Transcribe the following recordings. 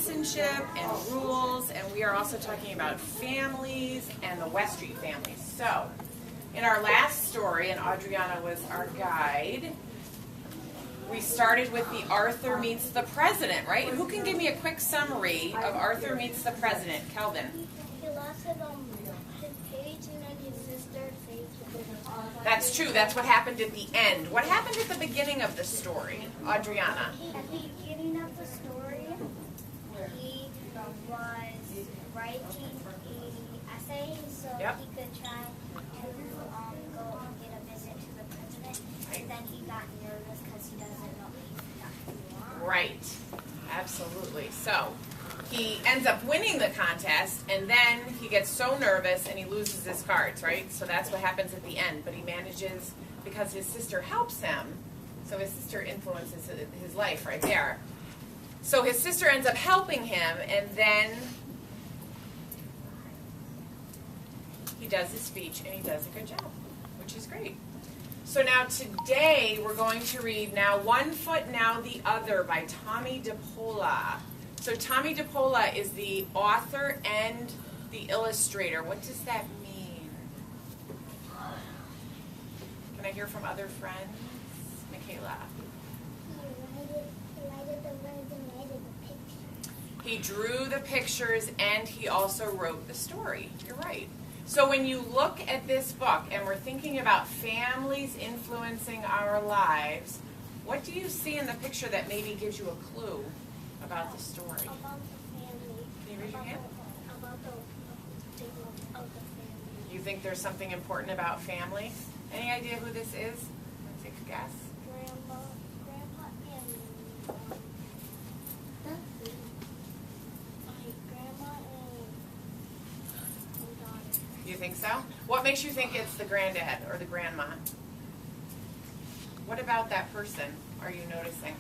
citizenship and rules, and we are also talking about families and the West Street families. So, in our last story, and Adriana was our guide, we started with the Arthur Meets the President, right? Who can give me a quick summary of Arthur Meets the President? Kelvin. He lost his page and then his sister saved him. That's true. That's what happened at the end. What happened at the beginning of the story, Adriana? At the beginning of the story, he was writing an essay so Yep. he could try to go and get a visit to the president. Right. And then he got nervous because he doesn't know who he wants. Right. Absolutely. So, he ends up winning the contest, and then he gets so nervous and he loses his cards, right? So that's what happens at the end. But he manages, because his sister helps him, so his sister influences his life right there. So his sister ends up helping him, and then he does his speech, and he does a good job, which is great. So now today we're going to read Now One Foot, Now the Other by Tommy DePola. So Tommy DePola is the author and the illustrator. What does that mean? Can I hear from other friends? Michaela. He drew the pictures and he also wrote the story. You're right. So when you look at this book and we're thinking about families influencing our lives, what do you see in the picture that maybe gives you a clue about the story? About the family. Can you raise your hand? About the thing of the family. You think there's something important about family? Any idea who this is? Let's take a guess. Grandpa, and grandma and daughter. You think so? What makes you think it's the granddad or the grandma? What about that person are you noticing?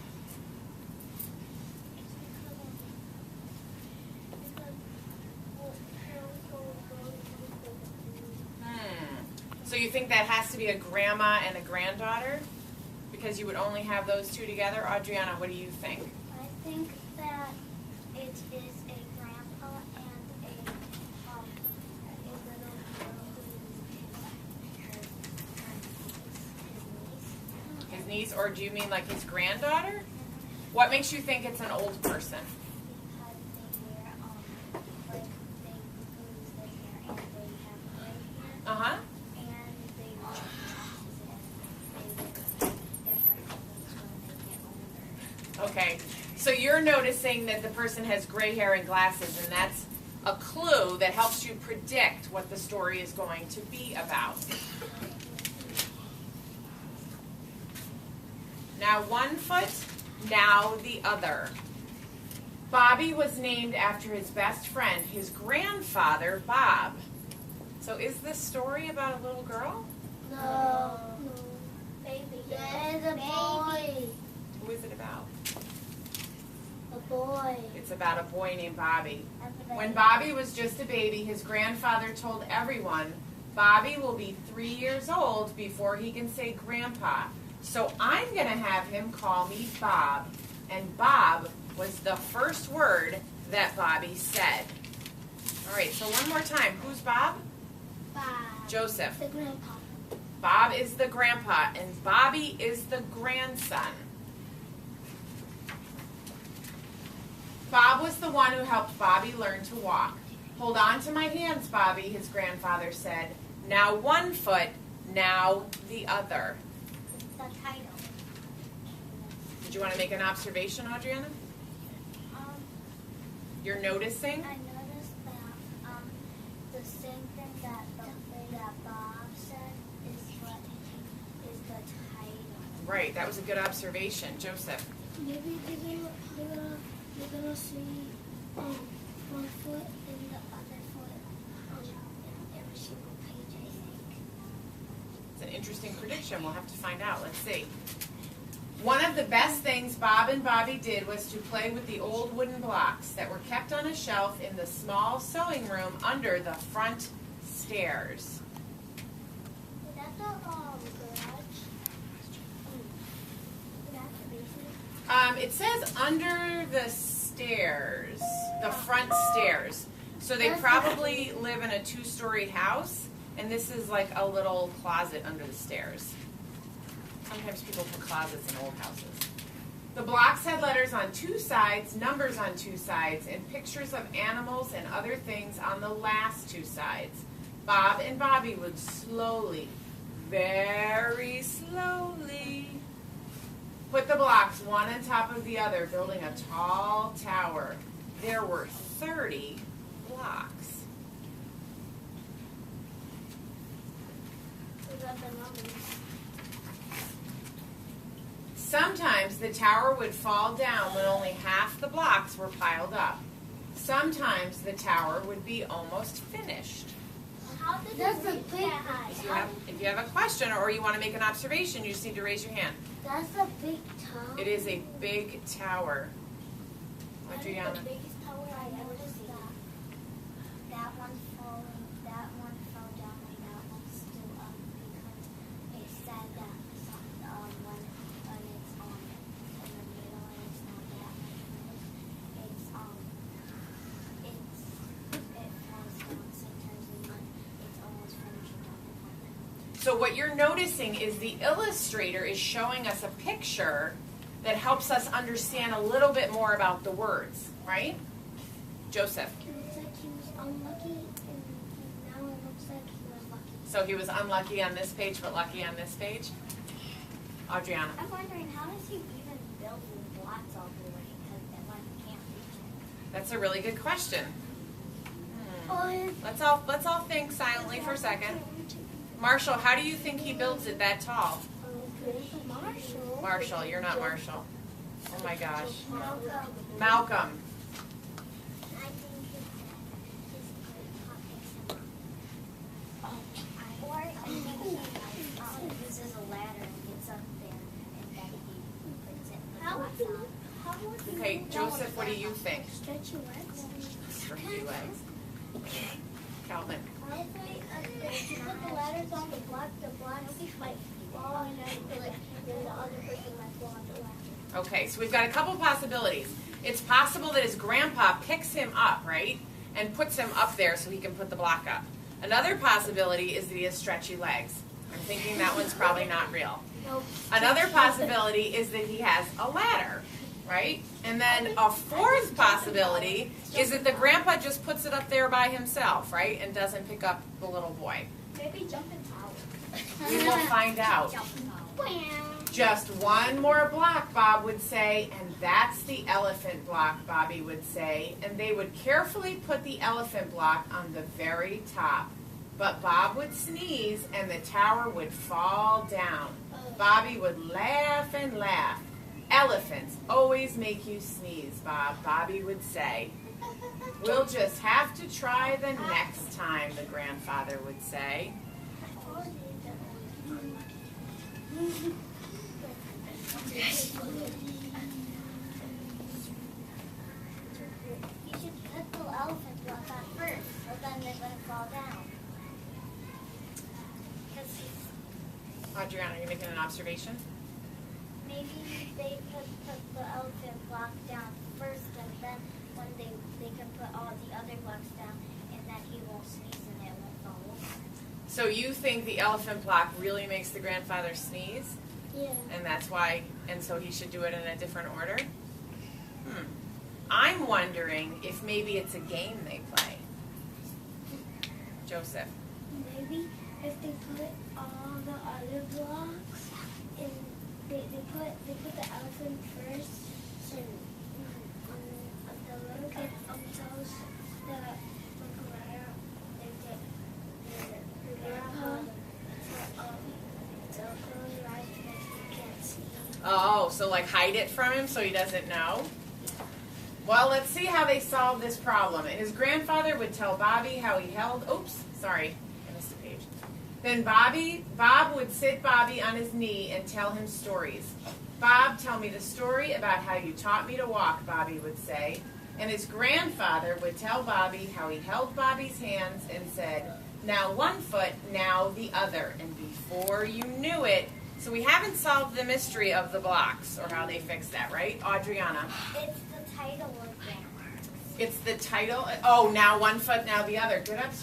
So you think that has to be a grandma and a granddaughter? Because you would only have those two together? Adriana, what do you think? I think that it is a grandpa and a little girl His niece, or do you mean like his granddaughter? What makes you think it's an old person? because they lose their hair and they have gray hair Uh-huh. and they wear glasses and they look different when they get older. Okay. So you're noticing that the person has gray hair and glasses, and that's a clue that helps you predict what the story is going to be about. Now one foot, now the other. Bobby was named after his best friend, his grandfather, Bob. So is this story about a little girl? No. Baby. There's a boy. Who is it about? A boy. It's about a boy named Bobby. When Bobby was just a baby, his grandfather told everyone, Bobby will be 3 years old before he can say grandpa. So I'm going to have him call me Bob. And Bob was the first word that Bobby said. All right, so one more time. Who's Bob? Bob. Joseph. The grandpa. Bob is the grandpa, and Bobby is the grandson. Bob was the one who helped Bobby learn to walk. Hold on to my hands, Bobby, his grandfather said. Now one foot, now the other. The title. Did you want to make an observation, Adriana? You're noticing? I noticed that the same thing that Bob said is what is the title. Right, that was a good observation. Joseph. Maybe they're gonna see one foot and the other foot in every single page, I think. It's an interesting prediction. We'll have to find out. Let's see. One of the best things Bob and Bobby did was to play with the old wooden blocks that were kept on a shelf in the small sewing room under the front stairs. Is that the garage? Is that the basement? It says under the stairs, the front stairs. So they probably live in a 2-story house, and this is like a little closet under the stairs. Sometimes people put closets in old houses. The blocks had letters on 2 sides, numbers on 2 sides, and pictures of animals and other things on the last 2 sides. Bob and Bobby would slowly, very slowly, put the blocks one on top of the other, building a tall tower. There were 30 blocks. Sometimes the tower would fall down when only half the blocks were piled up. Sometimes the tower would be almost finished. How did it reach that high? If you have a question or you want to make an observation, you just need to raise your hand. That's a big tower. It is a big tower. Adriana. The biggest tower I ever seen. That one fell down and that one's still up because it said that when it's on in the middle and it's not that much it falls down sometimes and then it's almost finished up. So what you're noticing is the illustrator is showing us a picture that helps us understand a little bit more about the words, right? Joseph. It looks like he was unlucky, and now it looks like he was lucky. So he was unlucky on this page, but lucky on this page? Adriana. I'm wondering, how does he even build the blocks all the way? Because then he can't reach it. That's a really good question. Or Let's all think silently for a second. Marshall, how do you think he builds it that tall? Marshall. Marshall, you're not Marshall. Oh my gosh. I Malcolm. think his grandpa picks him up. Or I think he uses a ladder and gets up there and then he puts it in the blocks on. Okay, Joseph, what do you think? Stretchy legs. Stretchy legs. Calvin. If you put the ladders on the blocks might fall and then the other person might fall on the ladder. Okay, so we've got a couple possibilities. It's possible that his grandpa picks him up, right, and puts him up there so he can put the block up. Another possibility is that he has stretchy legs. I'm thinking that one's probably not real. Nope. Another possibility is that he has a ladder, right? And then a fourth possibility is that the grandpa just puts it up there by himself, right, and doesn't pick up the little boy. Maybe jumping tower. We will find out. Jumping tower. Just one more block, Bob would say, and that's the elephant block, Bobby would say. And they would carefully put the elephant block on the very top. But Bob would sneeze and the tower would fall down. Bobby would laugh and laugh. Elephants always make you sneeze, Bob, Bobby would say. We'll just have to try the next time, the grandfather would say. You should put the elephant block on first, so then they're going to fall down. Adriana, are you making an observation? Maybe they put the elephant block down first, and then when they can put all the other blocks down, and then he won't sneeze and it won't fall over. So you think the elephant block really makes the grandfather sneeze? Yeah. And that's why, and so he should do it in a different order? I'm wondering if maybe it's a game they play. Joseph. Maybe if they put all the other blocks, and they put the elephant first, and the little kid themselves that look around, they get the grandpa, so close your eyes because you can't see. Oh, so like hide it from him so he doesn't know? Well, let's see how they solve this problem. His grandfather would tell Bobby how he held, oops, sorry, I missed a page. Then Bob would sit Bobby on his knee and tell him stories. Bob, tell me the story about how you taught me to walk, Bobby would say. And his grandfather would tell Bobby how he held Bobby's hands and said, now one foot, now the other. And before you knew it, so we haven't solved the mystery of the blocks or how they fix that, right? Adriana. It's the title of it. It's the title. Oh, now one foot, now the other. Good observation.